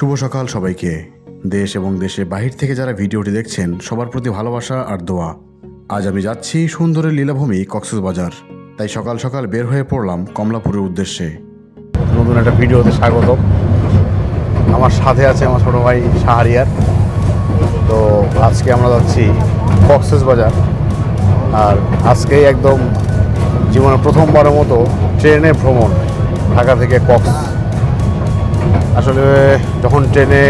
শুভ সকাল সবাইকে। দেশ এবং দেশের বাহির থেকে যারা ভিডিওটি দেখছেন সবার প্রতি ভালোবাসা আর দোয়া। আজ আমি যাচ্ছি সুন্দরের লীলাভূমি কক্সবাজার, তাই সকাল সকাল বের হয়ে পড়লাম কমলাপুরের উদ্দেশ্যে। নতুন একটা ভিডিওতে স্বাগত। আমার সাথে আছে আমার ছোটো ভাই শাহরিয়ার। তো আজকে আমরা যাচ্ছি কক্সবাজার, আর আজকেই একদম জীবনের প্রথমবারের মতো ট্রেনে ভ্রমণ, ঢাকা থেকে কক্স। আসলে যখন ট্রেনে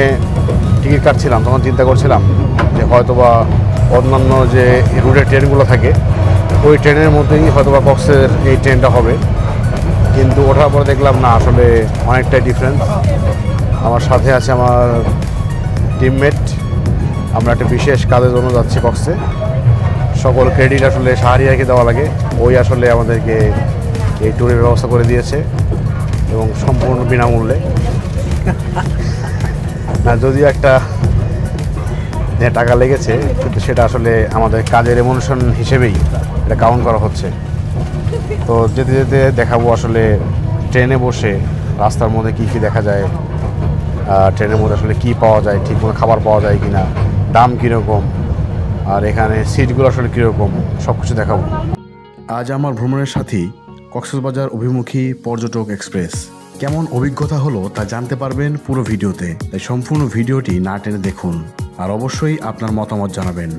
টিকিট কাটছিলাম তখন চিন্তা করছিলাম যে হয়তোবা অন্যান্য যে রুটের ট্রেনগুলো থাকে ওই ট্রেনের মধ্যেই হয়তোবা কক্সের এই ট্রেনটা হবে, কিন্তু ওঠার পরে দেখলাম না, আসলে অনেকটাই ডিফারেন্স। আমার সাথে আছে আমার টিমমেট। আমরা একটা বিশেষ কাজের জন্য যাচ্ছি কক্সে। সকল ক্রেডিট আসলে শাহরিয়ারকে দেওয়া লাগে, ওই আসলে আমাদেরকে এই ট্যুরের ব্যবস্থা করে দিয়েছে এবং সম্পূর্ণ বিনামূল্যে। না, যদিও একটা টাকা লেগেছে, কিন্তু সেটা আসলে আমাদের কাজের রেমুনেশন হিসেবেই এটা কাউন্ট করা হচ্ছে। তো যেতে যেতে দেখাবো আসলে ট্রেনে বসে রাস্তার মধ্যে কী কী দেখা যায়, ট্রেনের মধ্যে আসলে কী পাওয়া যায়, ঠিকমতো খাবার পাওয়া যায় কিনা, দাম কীরকম, আর এখানে সিটগুলো আসলে কীরকম, সব কিছু দেখাবো। আজ আমার ভ্রমণের সাথী কক্সবাজার অভিমুখী পর্যটক এক্সপ্রেস। কেমন অভিজ্ঞতা হলো তা জানতে পারবেন পুরো ভিডিওতে, তাই সম্পূর্ণ ভিডিওটি না টেনে দেখুন আর অবশ্যই আপনার মতামত জানাবেন।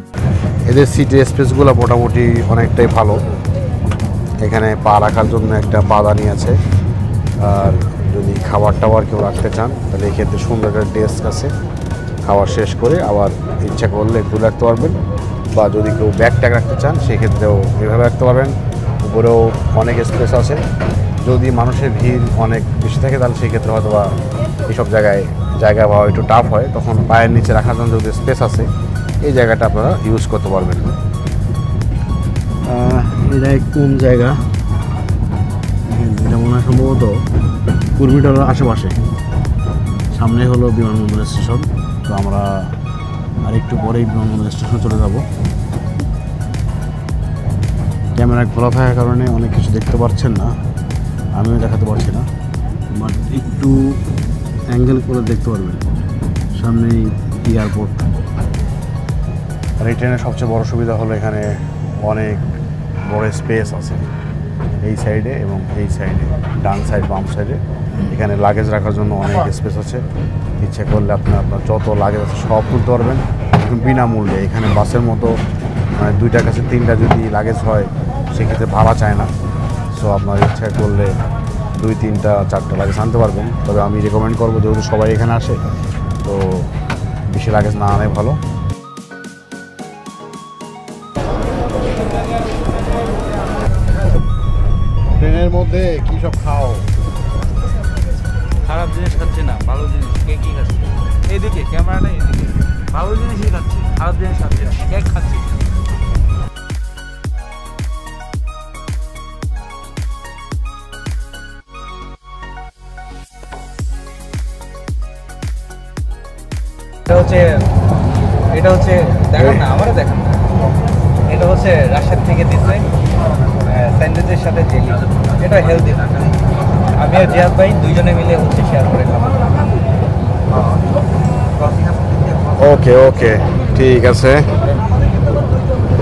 এদের সিটের স্পেসগুলো মোটামুটি অনেকটাই ভালো। এখানে পা রাখার জন্য একটা পাদানি আছে, আর যদি খাবার টাবার কেউ রাখতে চান তাহলে এই ক্ষেত্রে সুন্দর একটা ডেস্ক আছে। খাবার শেষ করে আবার ইচ্ছা করলে একটু রাখতে পারবেন, বা যদি কেউ ব্যাগ ট্যাগ রাখতে চান সেক্ষেত্রেও এভাবে রাখতে পারবেন। উপরেও অনেক স্পেস আছে। যদি মানুষের ভিড় অনেক বেশি থাকে তাহলে সেই ক্ষেত্রে হয়তো বা এইসব জায়গা পাওয়া একটু টাফ হয়, তখন পায়ের নিচে রাখার জন্য যদি স্পেস আছে এই জায়গাটা আপনারা ইউজ করতে পারবেন। এটা কোন জায়গা, এটা মনে হয় সম্ভবত কুর্মিটলের আশেপাশে। সামনে হলো বিমানবন্দর স্টেশন। তো আমরা আর একটু পরেই বিমানবন্দর স্টেশনে চলে যাব। ক্যামেরা খোলা থাকার কারণে অনেক কিছু দেখতে পাচ্ছেন না, আমিও দেখাতে পারছি না, বাট একটু অ্যাঙ্গেল করে দেখতে পারবেন। সামনেই এয়ারপোর্ট। আর এই ট্রেনের সবচেয়ে বড় সুবিধা হলো এখানে অনেক বড় স্পেস আছে এই সাইডে এবং এই সাইডে, ডান সাইড বাম সাইডে। এখানে লাগেজ রাখার জন্য অনেক স্পেস আছে। ইচ্ছা করলে আপনার যত লাগেজ আছে সব তুলতে পারবেন বিনামূল্যে। এখানে বাসের মতো মানে 2টা কাছে 3টা যদি লাগেজ হয় সেক্ষেত্রে ভাড়া চায় না। সো আপনার ইচ্ছা করলে 2, 3টা 4টা লাগেজ আনতে পারবেন। তবে আমি রেকমেন্ড করবো, যেহেতু সবাই এখানে আসে তো বেশি লাগেজ না আনাই ভালো। ট্রেনের মধ্যে কী সব খাও? খারাপ জিনিস খাচ্ছি না, ভালো জিনিস। কেক কি খাচ্ছি? এইদিকে ক্যামেরাটা, এইদিকে ভালো জিনিসই খাচ্ছি, খারাপ জিনিস খাচ্ছি না। কেক খাচ্ছি। এটা হচ্ছে দেখান না, আমারও দেখান না। এটা হচ্ছে রাশিয়ার থেকে দিচ্ছে স্যান্ডউইচের সাথে জেলি। এটা হেলদি না। আমি আর জিয়াদ ভাই দুইজনে মিলে হচ্ছে শেয়ার করে খাবো। ওকে ওকে, ঠিক আছে।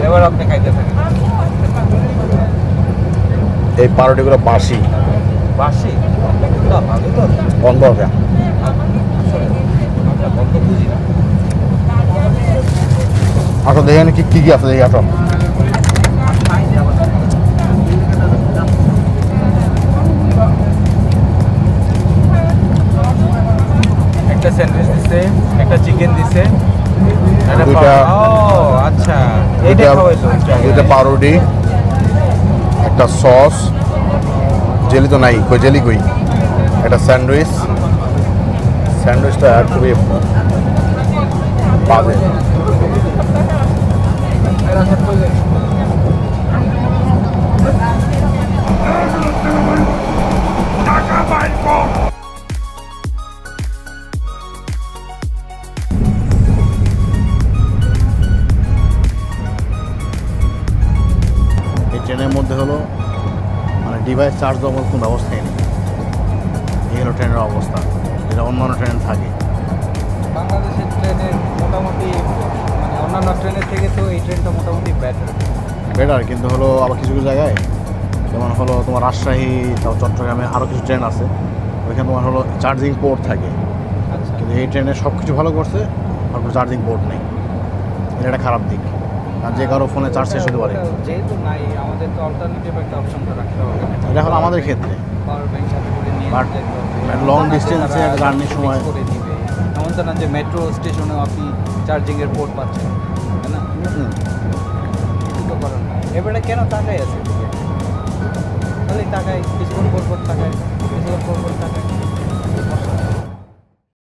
এবার আপনি খাইতে থাকেন। এই পাউরুটিগুলো বাসি বাসি না, ভালো তো বন্ধ হবে। আসলে আমরা বন্ধ বুঝি না। আসো দেখেন কি কি আছে, দেখি আসো। একটা স্যান্ডউইচ দিছে, একটা চিকেন দিছে, আচ্ছা এইটা খাওয়াইছো। 2টা পাউরুটি, একটা সস, জেলি তো নাই, কই জেলি কই, একটা স্যান্ডউইচটা খুবই বাজে। এই ট্রেনের মধ্যে হলো মানে ডিভাইস চার্জ দেওয়ার কোনো ব্যবস্থাই নেই। এই হলো ট্রেনের অবস্থা, যেটা অন্যান্য ট্রেনে থাকে। বাংলাদেশের ট্রেনের মোটামুটি মানে অন্যান্য ট্রেনের থেকে তো এই ট্রেনটা মোটামুটি বেটার। বেটার, কিন্তু হলো আবার কিছু কিছু জায়গায় যেমন হলো তোমার রাজশাহী, তাও চট্টগ্রামে আরও কিছু ট্রেন আছে, ওইখানে তোমার হলো চার্জিং পোর্ট থাকে, আচ্ছা, কিন্তু এই ট্রেনে সব কিছু ভালো করছে আর কোনো চার্জিং পোর্ট নেই। এটা একটা খারাপ দিক, আর যে কারো ফোনে চার্জ শেষ হতে পারে। যেহেতু নাই, আমাদের তো অল্টারনেটিভ একটা অপশন তো রাখতে হবে। এটা হলো আমাদের ক্ষেত্রে, পাওয়ার ব্যাংক সাথে করে নিয়ে But যেতে হবে। long distance এ জার্নির সময় করে দিবে, এমন তো না যে মেট্রো স্টেশনেও আপনি চার্জিংয়ের পোর্ট পাচ্ছেন, তাই না? কিছু তো করার না। এবারে কেন টাকাই আছে, খালি টাকায় কিছুক্ষণ পর পর টাকায়, কিছুক্ষণ পর পর টাকায়।